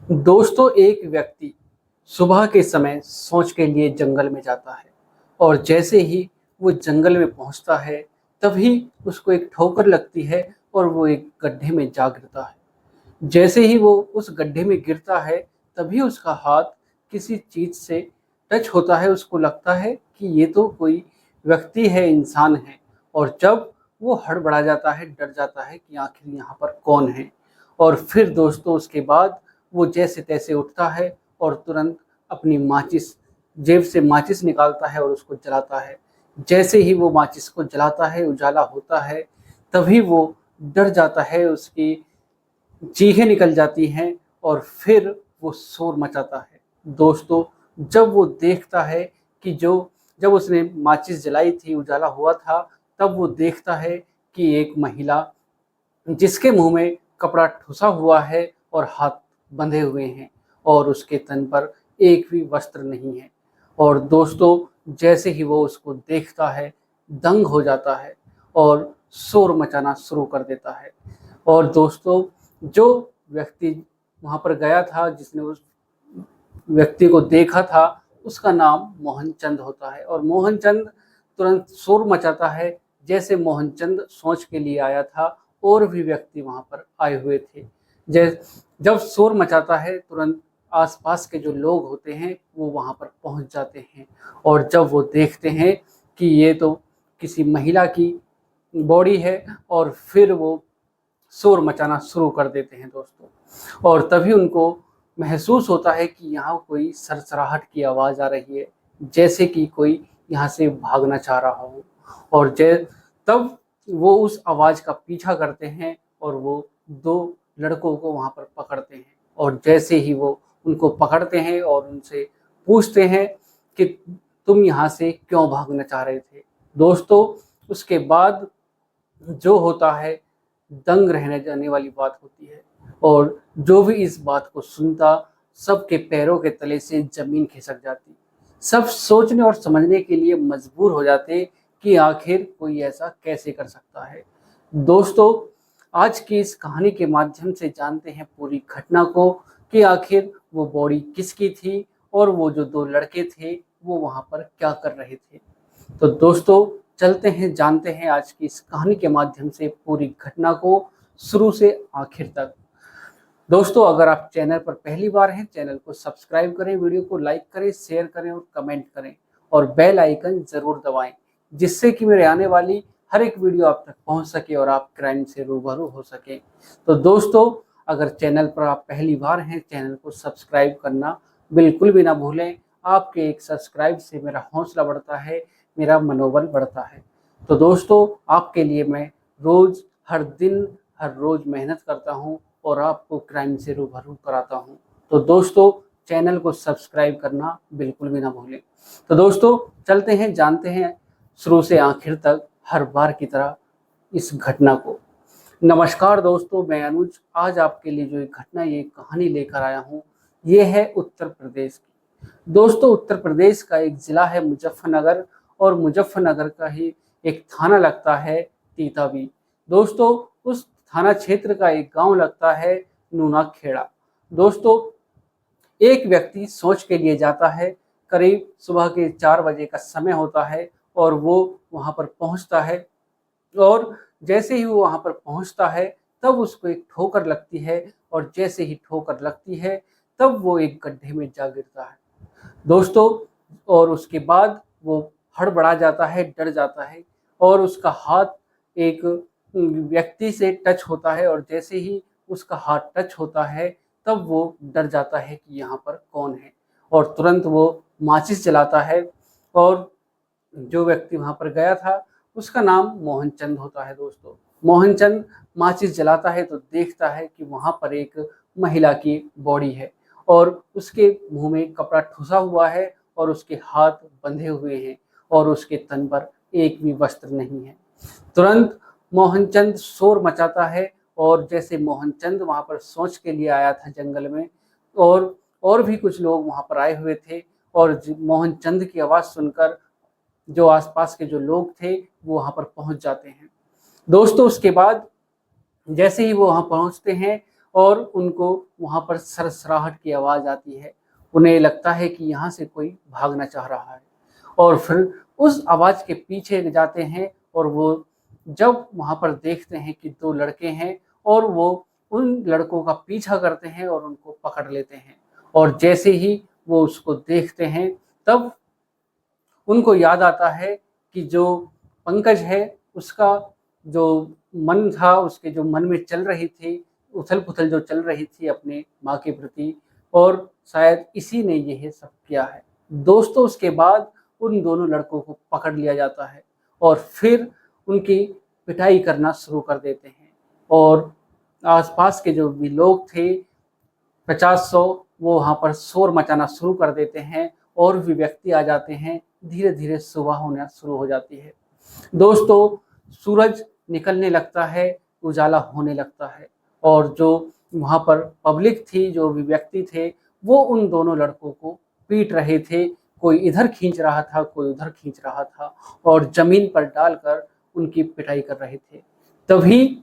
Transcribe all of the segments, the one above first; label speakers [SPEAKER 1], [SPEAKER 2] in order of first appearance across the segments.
[SPEAKER 1] दोस्तों, एक व्यक्ति सुबह के समय सोच के लिए जंगल में जाता है और जैसे ही वो जंगल में पहुंचता है तभी उसको एक ठोकर लगती है और वो एक गड्ढे में जा गिरता है। जैसे ही वो उस गड्ढे में गिरता है तभी उसका हाथ किसी चीज से टच होता है। उसको लगता है कि ये तो कोई व्यक्ति है, इंसान है। और जब वो हड़बड़ा जाता है, डर जाता है कि आखिर यहाँ पर कौन है। और फिर दोस्तों उसके बाद वो जैसे तैसे उठता है और तुरंत अपनी माचिस जेब से माचिस निकालता है और उसको जलाता है। जैसे ही वो माचिस को जलाता है, उजाला होता है, तभी वो डर जाता है, उसकी चीखें निकल जाती हैं और फिर वो शोर मचाता है। दोस्तों, जब वो देखता है कि जब उसने माचिस जलाई थी, उजाला हुआ था, तब वो देखता है कि एक महिला जिसके मुंह में कपड़ा ठुसा हुआ है और हाथ बंधे हुए हैं और उसके तन पर एक भी वस्त्र नहीं है। और दोस्तों, जैसे ही वो उसको देखता है, दंग हो जाता है और शोर मचाना शुरू कर देता है। और दोस्तों, जो व्यक्ति वहाँ पर गया था, जिसने उस व्यक्ति को देखा था, उसका नाम मोहनचंद होता है। और मोहनचंद तुरंत शोर मचाता है। जैसे मोहनचंद सोच के लिए आया था, और भी व्यक्ति वहाँ पर आए हुए थे। जब शोर मचाता है, तुरंत आसपास के जो लोग होते हैं वो वहाँ पर पहुँच जाते हैं। और जब वो देखते हैं कि ये तो किसी महिला की बॉडी है, और फिर वो शोर मचाना शुरू कर देते हैं दोस्तों। और तभी उनको महसूस होता है कि यहाँ कोई सरसराहट की आवाज़ आ रही है, जैसे कि कोई यहाँ से भागना चाह रहा हो। और तब वो उस आवाज़ का पीछा करते हैं और वो दो लड़कों को वहाँ पर पकड़ते हैं। और जैसे ही वो उनको पकड़ते हैं और उनसे पूछते हैं कि तुम यहाँ से क्यों भागना चाह रहे थे। दोस्तों, उसके बाद जो होता है, दंग रहने जाने वाली बात होती है। और जो भी इस बात को सुनता, सबके पैरों के तले से जमीन खिसक जाती। सब सोचने और समझने के लिए मजबूर हो जाते कि आखिर कोई ऐसा कैसे कर सकता है। दोस्तों, आज की इस कहानी के माध्यम से जानते हैं पूरी घटना को, कि आखिर वो बॉडी किसकी थी और वो जो दो लड़के थे वो वहाँ पर क्या कर रहे थे। तो दोस्तों, चलते हैं, जानते हैं आज की इस कहानी के माध्यम से पूरी घटना को, शुरू से आखिर तक। दोस्तों, अगर आप चैनल पर पहली बार हैं, चैनल को सब्सक्राइब करें, वीडियो को लाइक करें, शेयर करें और कमेंट करें, और बेल आइकन ज़रूर दबाएं, जिससे कि मेरे आने वाली हर एक वीडियो आप तक पहुंच सके और आप क्राइम से रूबरू हो सके। तो दोस्तों, अगर चैनल पर आप पहली बार हैं, चैनल को सब्सक्राइब करना बिल्कुल भी ना भूलें। आपके एक सब्सक्राइब से मेरा हौसला बढ़ता है, मेरा मनोबल बढ़ता है। तो दोस्तों, आपके लिए मैं रोज़, हर दिन, हर रोज़ मेहनत करता हूँ और आपको क्राइम से रूबरू कराता हूँ। तो दोस्तों, चैनल को सब्सक्राइब करना बिल्कुल भी ना भूलें। तो दोस्तों, चलते हैं, जानते हैं शुरू से आखिर तक हर बार की तरह इस घटना को। नमस्कार दोस्तों, मैं अनुज आज आपके लिए जो एक घटना, ये कहानी लेकर आया हूँ, ये है उत्तर प्रदेश की। दोस्तों, उत्तर प्रदेश का एक ज़िला है मुजफ्फरनगर, और मुजफ्फरनगर का ही एक थाना लगता है तीतावी। दोस्तों, उस थाना क्षेत्र का एक गांव लगता है नूना खेड़ा। दोस्तों, एक व्यक्ति सोच के लिए जाता है। करीब सुबह के 4 बजे का समय होता है और वो वहाँ पर पहुँचता है। और जैसे ही वो वहाँ पर पहुँचता है तब उसको एक ठोकर लगती है, और जैसे ही ठोकर लगती है तब वो एक गड्ढे में जा गिरता है दोस्तों। और उसके बाद वो हड़बड़ा जाता है, डर जाता है, और उसका हाथ एक व्यक्ति से टच होता है। और जैसे ही उसका हाथ टच होता है तब वो डर जाता है कि यहाँ पर कौन है, और तुरंत वो माचिस जलाता है। और जो व्यक्ति वहाँ पर गया था, उसका नाम मोहनचंद होता है दोस्तों। मोहनचंद माचिस जलाता है तो देखता है कि वहाँ पर एक महिला की बॉडी है, और उसके मुंह में कपड़ा ठुसा हुआ है और उसके हाथ बंधे हुए हैं, और उसके तन पर एक भी वस्त्र नहीं है। तुरंत मोहनचंद शोर मचाता है। और जैसे मोहनचंद वहाँ पर सोच के लिए आया था जंगल में, और भी कुछ लोग वहाँ पर आए हुए थे, और मोहनचंद की आवाज़ सुनकर जो आसपास के जो लोग थे वो वहाँ पर पहुँच जाते हैं। दोस्तों, उसके बाद जैसे ही वो वहाँ पहुँचते हैं और उनको वहाँ पर सरसराहट की आवाज़ आती है। उन्हें लगता है कि यहाँ से कोई भागना चाह रहा है और फिर उस आवाज़ के पीछे जाते हैं और वो जब वहाँ पर देखते हैं कि 2 लड़के हैं और वो उन लड़कों का पीछा करते हैं और उनको पकड़ लेते हैं। और जैसे ही वो उसको देखते हैं तब उनको याद आता है कि जो पंकज है उसका जो मन था, उसके जो मन में चल रही थी, उथल-पुथल जो चल रही थी अपने माँ के प्रति और शायद इसी ने यह सब किया है। दोस्तों उसके बाद उन दोनों लड़कों को पकड़ लिया जाता है और फिर उनकी पिटाई करना शुरू कर देते हैं और आस-पास के जो भी लोग थे 50-100 वो वहाँ पर शोर मचाना शुरू कर देते हैं और भी व्यक्ति आ जाते हैं। धीरे-धीरे सुबह होना शुरू हो जाती है। दोस्तों सूरज निकलने लगता है, उजाला होने लगता है और जो वहाँ पर पब्लिक थी, जो भी व्यक्ति थे, वो उन दोनों लड़कों को पीट रहे थे। कोई इधर खींच रहा था, कोई उधर खींच रहा था और ज़मीन पर डालकर उनकी पिटाई कर रहे थे। तभी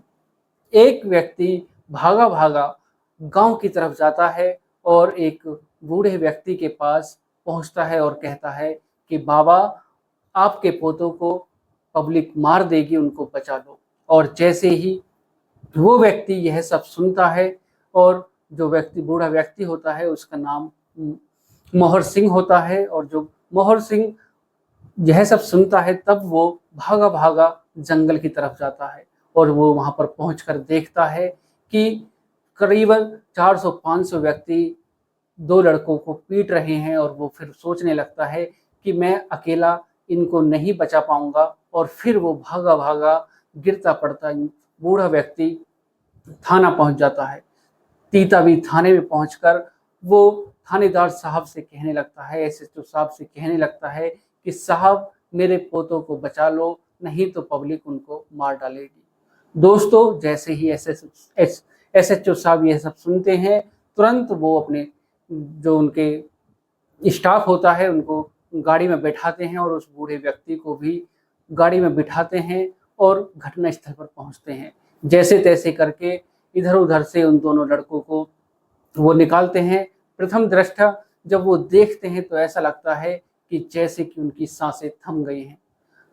[SPEAKER 1] एक व्यक्ति भागा-भागा गाँव की तरफ जाता है और एक बूढ़े व्यक्ति के पास पहुँचता है और कहता है कि बाबा आपके पोतों को पब्लिक मार देगी, उनको बचा लो। और जैसे ही वो व्यक्ति यह सब सुनता है और जो व्यक्ति बूढ़ा व्यक्ति होता है उसका नाम मोहर सिंह होता है और जो मोहर सिंह यह सब सुनता है तब वो भागा-भागा जंगल की तरफ जाता है और वो वहाँ पर पहुँचकर देखता है कि करीबन 400-500 व्यक्ति 2 लड़कों को पीट रहे हैं और वो फिर सोचने लगता है कि मैं अकेला इनको नहीं बचा पाऊँगा और फिर वो भागा-भागा गिरता पड़ता बूढ़ा व्यक्ति थाना पहुँच जाता है। तीतावी थाने में पहुँचकर वो थानेदार साहब से कहने लगता है, एसएचओ साहब से कहने लगता है कि साहब मेरे पोतों को बचा लो, नहीं तो पब्लिक उनको मार डालेगी। दोस्तों जैसे ही एसएचओ साहब ये सब सुनते हैं, तुरंत वो अपने जो उनके स्टाफ होता है उनको गाड़ी में बैठाते हैं और उस बूढ़े व्यक्ति को भी गाड़ी में बिठाते हैं और घटनास्थल पर पहुँचते हैं। जैसे-तैसे करके इधर-उधर से उन दोनों लड़कों को वो निकालते हैं। प्रथम दृष्टया जब वो देखते हैं तो ऐसा लगता है कि जैसे कि उनकी साँसें थम गई हैं।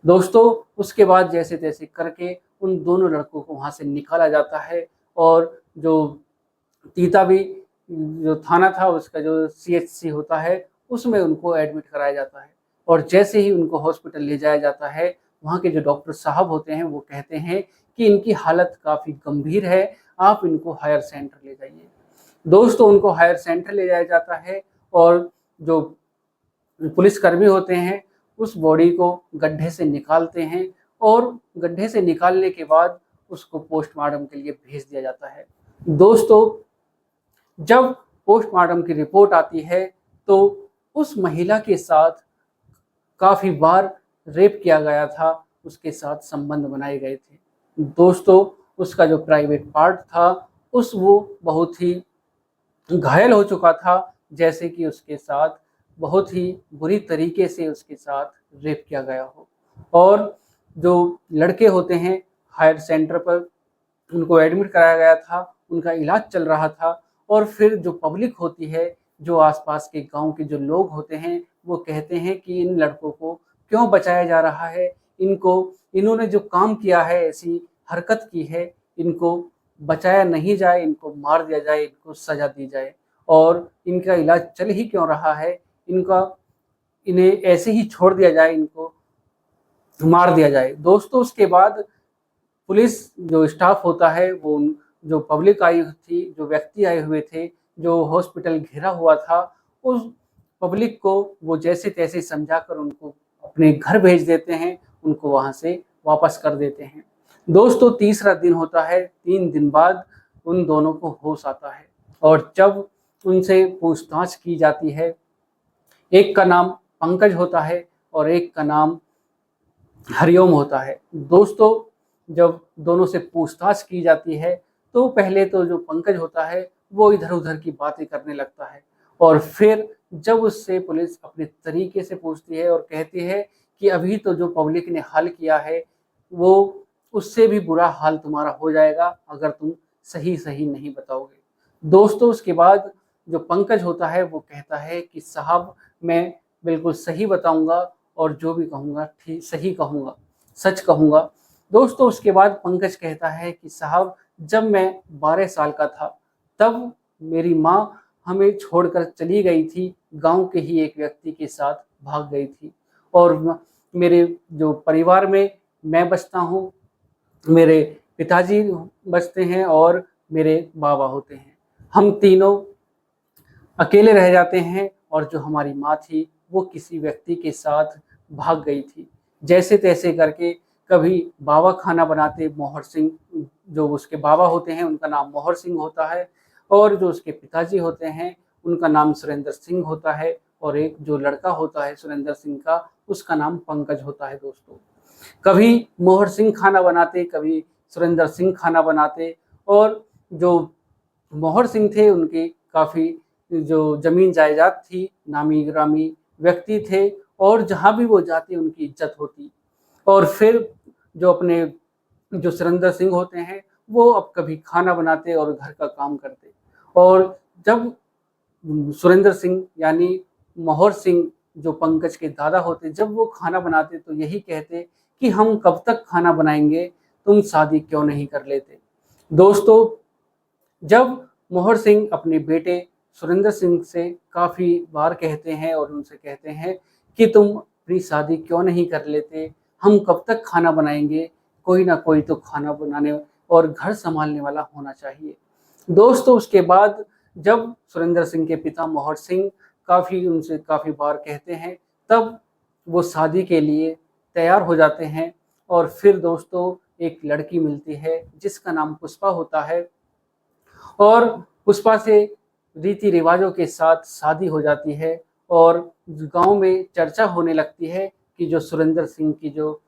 [SPEAKER 1] दोस्तों उसके बाद जैसे-तैसे करके उन दोनों लड़कों को वहाँ से निकाला जाता है और जो तीतावी जो थाना था उसका जो सीएचसी होता है उसमें उनको एडमिट कराया जाता है और जैसे ही उनको हॉस्पिटल ले जाया जाता है, वहाँ के जो डॉक्टर साहब होते हैं वो कहते हैं कि इनकी हालत काफ़ी गंभीर है, आप इनको हायर सेंटर ले जाइए। दोस्तों उनको हायर सेंटर ले जाया जाता है और जो पुलिसकर्मी होते हैं उस बॉडी को गड्ढे से निकालते हैं और गड्ढे से निकालने के बाद उसको पोस्टमार्टम के लिए भेज दिया जाता है। दोस्तों जब पोस्टमार्टम की रिपोर्ट आती है तो उस महिला के साथ काफ़ी बार रेप किया गया था, उसके साथ संबंध बनाए गए थे। दोस्तों उसका जो प्राइवेट पार्ट था उस वो बहुत ही घायल हो चुका था, जैसे कि उसके साथ बहुत ही बुरी तरीके से उसके साथ रेप किया गया हो। और जो लड़के होते हैं हायर सेंटर पर उनको एडमिट कराया गया था, उनका इलाज चल रहा था और फिर जो पब्लिक होती है, जो आस-पास के गाँव के जो लोग होते हैं, वो कहते हैं कि इन लड़कों को क्यों बचाया जा रहा है? इन्होंने जो काम किया है, ऐसी हरकत की है, इनको बचाया नहीं जाए, इनको मार दिया जाए, इनको सज़ा दी जाए और इनका इलाज चल ही क्यों रहा है? इन्हें ऐसे ही छोड़ दिया जाए, इनको मार दिया जाए। दोस्तों उसके बाद पुलिस जो स्टाफ होता है वो जो पब्लिक आई थी, जो व्यक्ति आए हुए थे, जो हॉस्पिटल घिरा हुआ था, उस पब्लिक को वो जैसे-तैसे समझाकर उनको अपने घर भेज देते हैं, उनको वहाँ से वापस कर देते हैं। दोस्तों तीसरा दिन होता है, 3 दिन बाद उन दोनों को होश आता है और जब उनसे पूछताछ की जाती है, एक का नाम पंकज होता है और एक का नाम हरिओम होता है। दोस्तों जब दोनों से पूछताछ की जाती है तो पहले तो जो पंकज होता है वो इधर-उधर की बातें करने लगता है और फिर जब उससे पुलिस अपने तरीके से पूछती है और कहती है कि अभी तो जो पब्लिक ने हल किया है वो उससे भी बुरा हाल तुम्हारा हो जाएगा अगर तुम सही-सही नहीं बताओगे। दोस्तों उसके बाद जो पंकज होता है वो कहता है कि साहब मैं बिल्कुल सही बताऊंगा और जो भी कहूँगा ठीक सही कहूँगा, सच कहूँगा। दोस्तों उसके बाद पंकज कहता है कि साहब जब मैं 12 साल का था तब मेरी माँ हमें छोड़कर चली गई थी, गाँव के ही एक व्यक्ति के साथ भाग गई थी और मेरे जो परिवार में मैं बचता हूँ, मेरे पिताजी बचते हैं और मेरे बाबा होते हैं। हम तीनों अकेले रह जाते हैं और जो हमारी माँ थी वो किसी व्यक्ति के साथ भाग गई थी। जैसे-तैसे करके कभी बाबा खाना बनाते मोहर सिंह, जो उसके बाबा होते हैं उनका नाम मोहर सिंह होता है और जो उसके पिताजी होते हैं उनका नाम सुरेंद्र सिंह होता है और एक जो लड़का होता है सुरेंद्र सिंह का उसका नाम पंकज होता है दोस्तों। कभी मोहर सिंह खाना बनाते, कभी सुरेंद्र सिंह खाना बनाते और जो मोहर सिंह थे उनके काफ़ी जो ज़मीन जायदाद थी, नामी-गिरामी व्यक्ति थे और जहाँ भी वो जाते उनकी इज़्ज़त होती। और फिर जो अपने जो सुरेंद्र सिंह होते हैं, वो अब कभी खाना बनाते और घर का काम करते। और जब सुरेंद्र सिंह यानी मोहर सिंह जो पंकज के दादा होते, जब वो खाना बनाते तो यही कहते कि हम कब तक खाना बनाएँगे, तुम शादी क्यों नहीं कर लेते? दोस्तों जब मोहर सिंह अपने बेटे सुरेंद्र सिंह से काफ़ी बार कहते हैं और उनसे कहते हैं कि तुम अपनी शादी क्यों नहीं कर लेते? हम कब तक खाना बनाएँगे? कोई ना कोई तो खाना बनाने और घर सँभालने वाला होना चाहिए। दोस्तों उसके बाद जब सुरेंद्र सिंह के पिता मोहर सिंह उनसे काफ़ी बार कहते हैं, तब वो शादी के लिए तैयार हो जाते हैं और फिर दोस्तों एक लड़की मिलती है जिसका नाम पुष्पा होता है और पुष्पा से रीति-रिवाज़ों के साथ शादी हो जाती है और गाँव में चर्चा होने लगती है कि जो सुरेंद्र सिंह की जो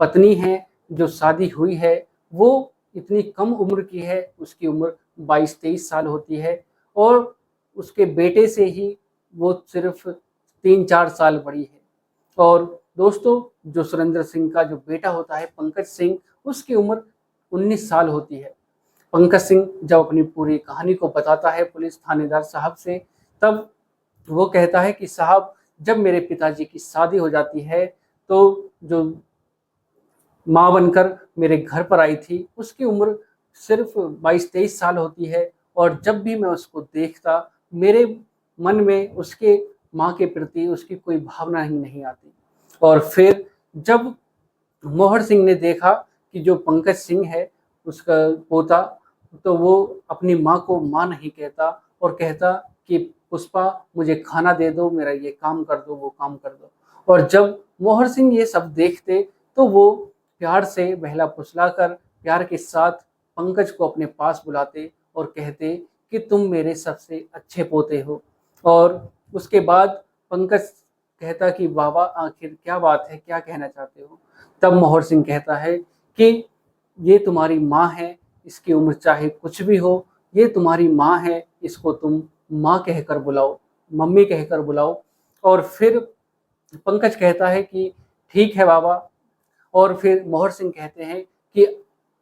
[SPEAKER 1] पत्नी है, जो शादी हुई है, वो इतनी कम उम्र की है, उसकी उम्र 22-23 साल होती है और उसके बेटे से ही वो सिर्फ़ 3-4 साल बड़ी है। और दोस्तों जो सुरेंद्र सिंह का जो बेटा होता है पंकज सिंह, उसकी उम्र 19 साल होती है। पंकज सिंह जब अपनी पूरी कहानी को बताता है पुलिस थानेदार साहब से, तब वो कहता है कि साहब जब मेरे पिताजी की शादी हो जाती है, तो जो माँ बनकर मेरे घर पर आई थी, उसकी उम्र सिर्फ़ 22-23 साल होती है और जब भी मैं उसको देखता, मेरे मन में उसके माँ के प्रति उसकी कोई भावना ही नहीं आती। और फिर जब मोहर सिंह ने देखा कि जो पंकज सिंह है, उसका पोता, तो वो अपनी माँ को माँ नहीं कहता और कहता कि पुष्पा मुझे खाना दे दो, मेरा ये काम कर दो, वो काम कर दो। और जब मोहर सिंह ये सब देखते, तो वो प्यार से बहला-फुसलाकर प्यार के साथ पंकज को अपने पास बुलाते और कहते कि तुम मेरे सबसे अच्छे पोते हो। और उसके बाद पंकज कहता कि बाबा आखिर क्या बात है, क्या कहना चाहते हो? तब मोहर सिंह कहता है कि ये तुम्हारी माँ है, इसकी उम्र चाहे कुछ भी हो, ये तुम्हारी माँ है, इसको तुम माँ कहकर बुलाओ, मम्मी कहकर बुलाओ। और फिर पंकज कहता है कि ठीक है बाबा। और फिर मोहर सिंह कहते हैं कि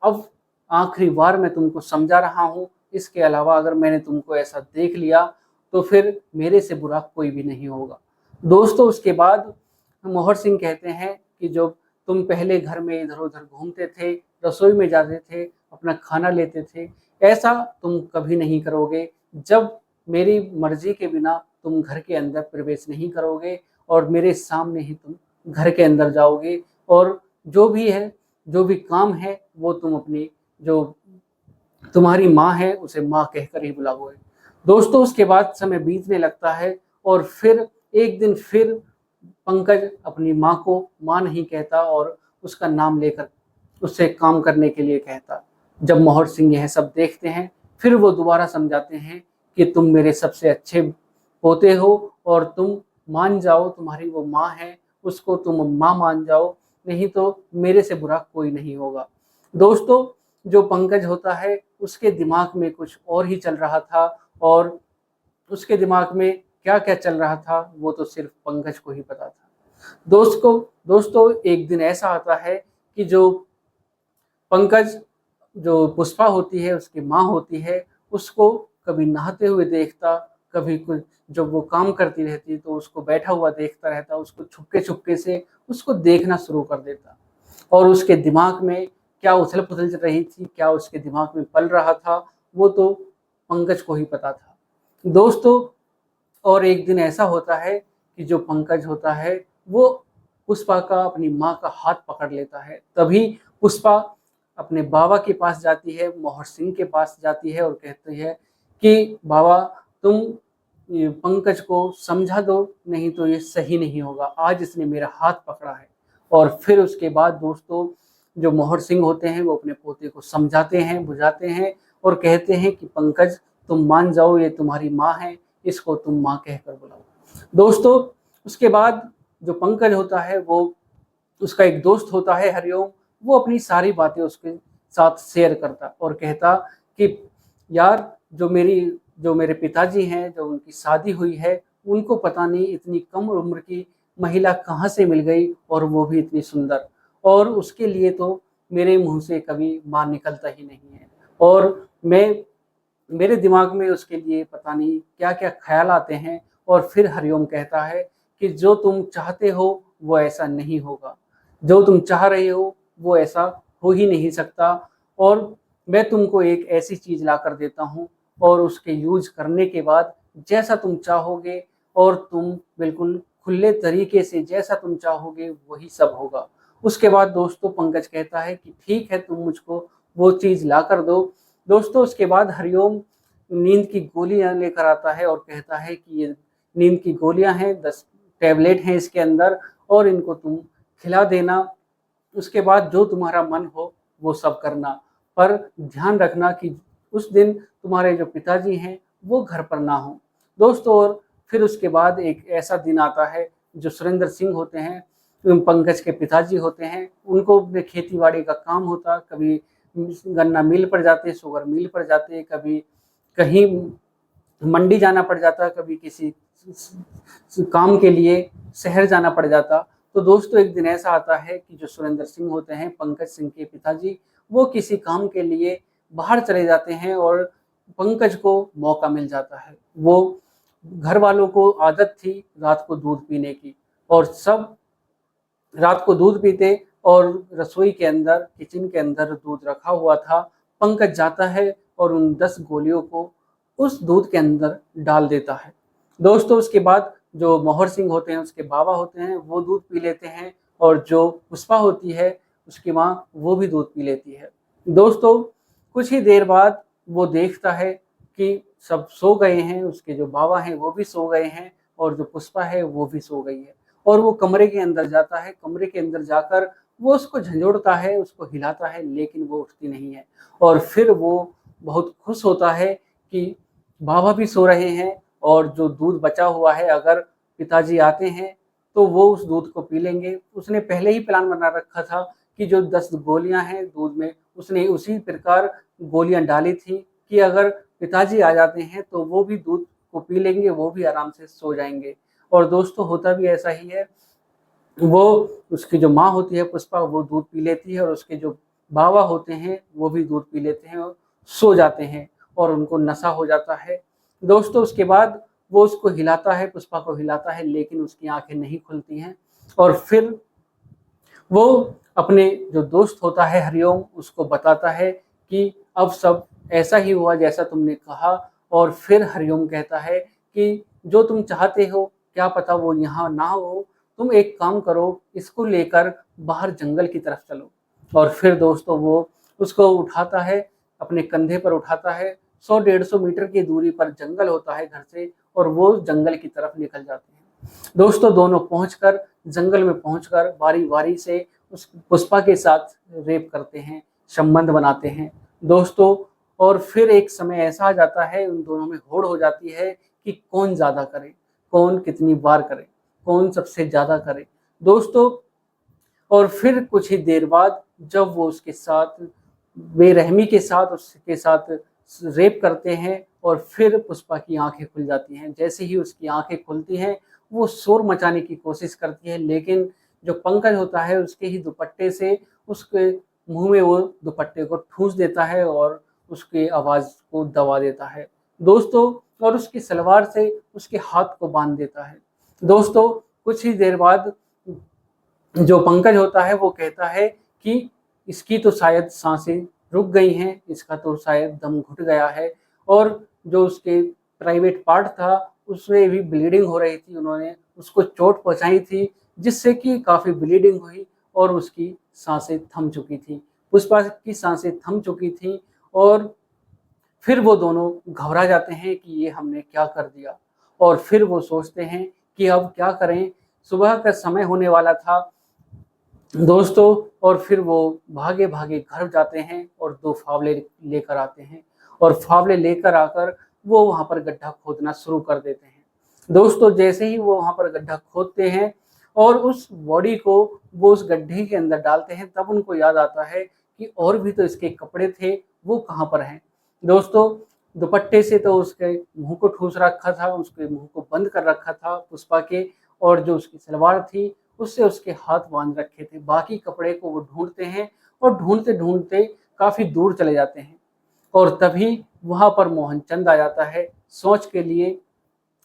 [SPEAKER 1] अब आखिरी बार मैं तुमको समझा रहा हूँ, इसके अलावा अगर मैंने तुमको ऐसा देख लिया, तो फिर मेरे से बुरा कोई भी नहीं होगा। दोस्तों उसके बाद मोहर सिंह कहते हैं कि जो तुम पहले घर में इधर-उधर घूमते थे, रसोई में जाते थे, अपना खाना लेते थे, ऐसा तुम कभी नहीं करोगे। जब मेरी मर्ज़ी के बिना तुम घर के अंदर प्रवेश नहीं करोगे और मेरे सामने ही तुम घर के अंदर जाओगे और जो भी है, जो भी काम है, वो तुम अपनी जो तुम्हारी माँ है, उसे माँ कहकर ही बुलाओगे। दोस्तों उसके बाद समय बीतने लगता है और फिर एक दिन फिर पंकज अपनी माँ को माँ नहीं कहता और उसका नाम लेकर उससे काम करने के लिए कहता। जब मोहर सिंह यह सब देखते हैं, फिर वो दोबारा समझाते हैं कि तुम मेरे सबसे अच्छे पोते हो और तुम मान जाओ, तुम्हारी वो माँ है, उसको तुम माँ मान जाओ, नहीं तो मेरे से बुरा कोई नहीं होगा। दोस्तों जो पंकज होता है, उसके दिमाग में कुछ और ही चल रहा था और उसके दिमाग में क्या-क्या चल रहा था, वो तो सिर्फ़ पंकज को ही पता था। दोस्तों एक दिन ऐसा आता है कि जो पंकज जो पुष्पा होती है, उसकी माँ होती है, उसको कभी नहाते हुए देखता, कभी कुछ जब वो काम करती रहती तो उसको बैठा हुआ देखता रहता, उसको छुपके-छुपके से उसको देखना शुरू कर देता। और उसके दिमाग में क्या उथल-पुथल चल रही थी, क्या उसके दिमाग में पल रहा था, वो तो पंकज को ही पता था। दोस्तों, और एक दिन ऐसा होता है कि जो पंकज होता है, वो पुष्पा का अपनी माँ का हाथ पकड़ लेता है। तभी पुष्पा अपने बाबा के पास जाती है, मोहर सिंह के पास जाती है और कहती है कि बाबा, तुम ये पंकज को समझा दो, नहीं तो ये सही नहीं होगा। आज इसने मेरा हाथ पकड़ा है। और फिर उसके बाद दोस्तों, जो मोहर सिंह होते हैं वो अपने पोते को समझाते हैं, बुझाते हैं और कहते हैं कि पंकज, तुम मान जाओ, ये तुम्हारी माँ है, इसको तुम माँ कहकर बुलाओ। दोस्तों, उसके बाद जो पंकज होता है, वो उसका एक दोस्त होता है हरिओम, वो अपनी सारी बातें उसके साथ शेयर करता और कहता कि यार, जो मेरे पिताजी हैं, जो उनकी शादी हुई है, उनको पता नहीं इतनी कम उम्र की महिला कहाँ से मिल गई और वो भी इतनी सुंदर, और उसके लिए तो मेरे मुँह से कभी माँ निकलता ही नहीं है। और मैं मेरे दिमाग में उसके लिए पता नहीं क्या-क्या ख़्याल आते हैं। और फिर हरिओम कहता है कि जो तुम चाहते हो वो ऐसा नहीं होगा। जो तुम चाह रहे हो वो ऐसा हो ही नहीं सकता, और मैं तुमको एक ऐसी चीज़ लाकर देता हूँ और उसके यूज़ करने के बाद जैसा तुम चाहोगे, और तुम बिल्कुल खुले तरीके से जैसा तुम चाहोगे वही सब होगा। उसके बाद दोस्तों पंकज कहता है कि ठीक है, तुम मुझको वो चीज़ लाकर दो। दोस्तों, उसके बाद हरिओम नींद की गोलियाँ लेकर आता है और कहता है कि ये नींद की गोलियाँ हैं, 10 टैबलेट हैं इसके अंदर, और इनको तुम खिला देना। उसके बाद जो तुम्हारा मन हो वो सब करना, पर ध्यान रखना कि उस दिन तुम्हारे जो पिताजी हैं वो घर पर ना हों। दोस्तों, और फिर उसके बाद एक ऐसा दिन आता है, जो सुरेंद्र सिंह होते हैं, पंकज के पिताजी होते हैं, उनको अपने खेती-बाड़ी का काम होता, कभी गन्ना मिल पर जाते, शुगर मिल पर जाते, कभी कहीं मंडी जाना पड़ जाता, कभी किसी काम के लिए शहर जाना पड़ जाता। तो दोस्तों, एक दिन ऐसा आता है कि जो सुरेंद्र सिंह होते हैं, पंकज सिंह के पिताजी, वो किसी काम के लिए बाहर चले जाते हैं और पंकज को मौका मिल जाता है। वो घर वालों को आदत थी रात को दूध पीने की, और सब रात को दूध पीते, और रसोई के अंदर, किचन के अंदर दूध रखा हुआ था। पंकज जाता है और उन 10 गोलियों को उस दूध के अंदर डाल देता है। दोस्तों, उसके बाद जो मोहर सिंह होते हैं, उसके बाबा होते हैं, वो दूध पी लेते हैं, और जो पुष्पा होती है, उसकी माँ, वो भी दूध पी लेती है। दोस्तों, कुछ ही देर बाद वो देखता है कि सब सो गए हैं, उसके जो बाबा हैं वो भी सो गए हैं, और जो पुष्पा है वो भी सो गई है। और वो कमरे के अंदर जाता है, कमरे के अंदर जाकर वो उसको झंझोड़ता है, उसको हिलाता है, लेकिन वो उठती नहीं है। और फिर वो बहुत खुश होता है कि बाबा भी सो रहे हैं, और जो दूध बचा हुआ है, अगर पिताजी आते हैं तो वो उस दूध को पी लेंगे। उसने पहले ही प्लान बना रखा था कि जो 10 गोलियाँ हैं दूध में, उसने उसी प्रकार गोलियाँ डाली थी कि अगर पिताजी आ जाते हैं तो वो भी दूध को पी लेंगे, वो भी आराम से सो जाएँगे। और दोस्तों, होता भी ऐसा ही है। वो उसकी जो माँ होती है पुष्पा, वो दूध पी लेती है, और उसके जो बाबा होते हैं वो भी दूध पी लेते हैं और सो जाते हैं, और उनको नशा हो जाता है। दोस्तों, उसके बाद वो उसको हिलाता है, पुष्पा को हिलाता है, लेकिन उसकी आँखें नहीं खुलती हैं। और फिर वो अपने जो दोस्त होता है हरिओम, उसको बताता है कि अब सब ऐसा ही हुआ जैसा तुमने कहा। और फिर हरिओम कहता है कि जो तुम चाहते हो, क्या पता वो यहाँ ना हो, तुम एक काम करो, इसको लेकर बाहर जंगल की तरफ चलो। और फिर दोस्तों, वो उसको उठाता है, अपने कंधे पर उठाता है, 100-150 मीटर की दूरी पर जंगल होता है घर से, और वो जंगल की तरफ निकल जाते हैं। दोस्तों, दोनों पहुंचकर जंगल में पहुंचकर बारी-बारी से उस पुष्पा के साथ रेप करते हैं, संबंध बनाते हैं। दोस्तों, और फिर एक समय ऐसा आ जाता है, उन दोनों में होड़ हो जाती है कि कौन ज़्यादा करे, कौन कितनी बार करे, कौन सबसे ज़्यादा करे। दोस्तों, और फिर कुछ ही देर बाद जब वो उसके साथ बेरहमी के साथ उसके साथ रेप करते हैं, और फिर पुष्पा की आँखें खुल जाती हैं। जैसे ही उसकी आँखें खुलती हैं, वो शोर मचाने की कोशिश करती है, लेकिन जो पंकज होता है उसके ही दुपट्टे से उसके मुँह में वो दुपट्टे को ठूँस देता है और उसकी आवाज़ को दबा देता है। दोस्तों, और उसकी सलवार से उसके हाथ को बांध देता है। दोस्तों, कुछ ही देर बाद जो पंकज होता है वो कहता है कि इसकी तो शायद सांसें रुक गई हैं, इसका तो शायद दम घुट गया है, और जो उसके प्राइवेट पार्ट था उसमें भी ब्लीडिंग हो रही थी, उन्होंने उसको चोट पहुंचाई थी जिससे कि काफ़ी ब्लीडिंग हुई और उसकी सांसें थम चुकी थी। पुष्पा की सांसें थम चुकी थी और फिर वो दोनों घबरा जाते हैं कि ये हमने क्या कर दिया, और फिर वो सोचते हैं कि अब क्या करें। सुबह का समय होने वाला था दोस्तों, और फिर वो भागे भागे घर जाते हैं और 2 फावले लेकर आते हैं, और फावले लेकर आकर वो वहाँ पर गड्ढा खोदना शुरू कर देते हैं। दोस्तों, जैसे ही वो वहाँ पर गड्ढा खोदते हैं और उस बॉडी को वो उस गड्ढे के अंदर डालते हैं, तब उनको याद आता है कि और भी तो इसके कपड़े थे, वो कहाँ पर हैं। दोस्तों, दुपट्टे से तो उसके मुंह को ठूस रखा था, उसके मुंह को बंद कर रखा था पुष्पा के, और जो उसकी सलवार थी उससे उसके हाथ बांध रखे थे। बाकी कपड़े को वो ढूंढते हैं और ढूंढते ढूंढते काफी दूर चले जाते हैं, और तभी वहां पर मोहनचंद आ जाता है सोच के लिए,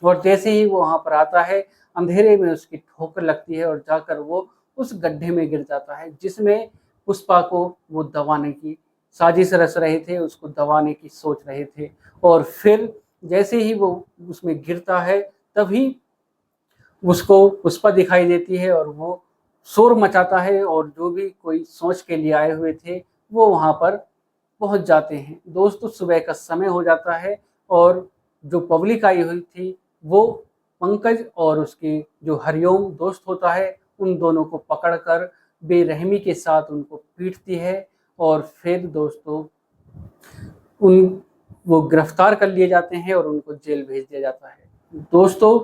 [SPEAKER 1] और जैसे ही वो वहां पर आता है अंधेरे में उसकी ठोकर लगती है और जाकर वो उस गड्ढे में गिर जाता है जिसमें पुष्पा को वो दबाने की साजिश रच रहे थे, उसको दबाने की सोच रहे थे। और फिर जैसे ही वो उसमें गिरता है तभी उसको पुष्पा दिखाई देती है और वो शोर मचाता है, और जो भी कोई सोच के लिए आए हुए थे वो वहां पर पहुंच जाते हैं। दोस्तों, सुबह का समय हो जाता है और जो पब्लिक आई हुई थी वो पंकज और उसके जो हरिओम दोस्त होता है उन दोनों को पकड़कर बेरहमी के साथ उनको पीटती है, और फिर दोस्तों उन वो गिरफ्तार कर लिए जाते हैं और उनको जेल भेज दिया जाता है। दोस्तों,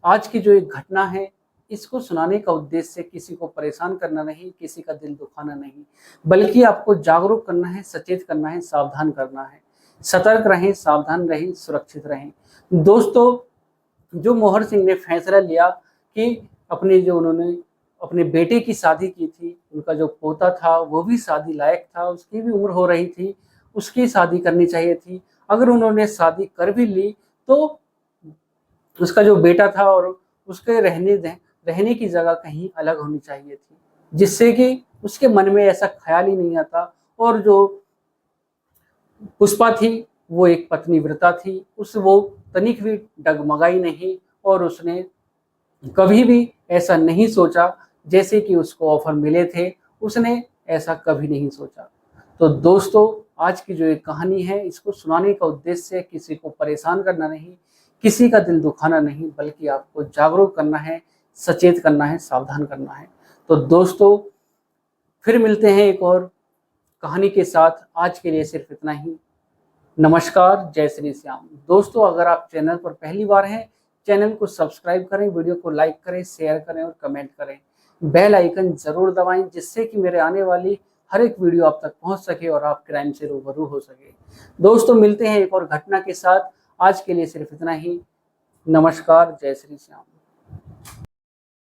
[SPEAKER 1] आज की जो एक घटना है इसको सुनाने का उद्देश्य किसी को परेशान करना नहीं, किसी का दिल दुखाना नहीं, बल्कि आपको जागरूक करना है, सचेत करना है, सावधान करना है। सतर्क रहें, सावधान रहें, सुरक्षित रहें। दोस्तों, जो मोहर सिंह ने फैसला लिया कि उन्होंने अपने बेटे की शादी की थी, उनका जो पोता था वो भी शादी लायक था, उसकी भी उम्र हो रही थी, उसकी शादी करनी चाहिए थी। अगर उन्होंने शादी कर भी ली तो उसका जो बेटा था और उसके रहने की जगह कहीं अलग होनी चाहिए थी, जिससे कि उसके मन में ऐसा ख्याल ही नहीं आता। और जो पुष्पा थी वो एक पतिव्रता थी, वो तनिक भी डगमगाई नहीं, और उसने कभी भी ऐसा नहीं सोचा जैसे कि उसको ऑफर मिले थे, उसने ऐसा कभी नहीं सोचा। तो दोस्तों, आज की जो एक कहानी है इसको सुनाने का उद्देश्य किसी को परेशान करना नहीं, किसी का दिल दुखाना नहीं, बल्कि आपको जागरूक करना है, सचेत करना है, सावधान करना है। तो दोस्तों, फिर मिलते हैं एक और कहानी के साथ। आज के लिए सिर्फ इतना ही। नमस्कार, जय श्री श्याम। दोस्तों, अगर आप चैनल पर पहली बार हैं, चैनल को सब्सक्राइब करें, वीडियो को लाइक करें, शेयर करें और कमेंट करें। बेल आइकन जरूर दबाएं जिससे कि मेरे आने वाली हर एक वीडियो आप तक पहुंच सके और आप क्राइम से रूबरू हो सके। दोस्तों, मिलते हैं एक और घटना के साथ। आज के लिए सिर्फ इतना ही। नमस्कार, जय श्री श्याम।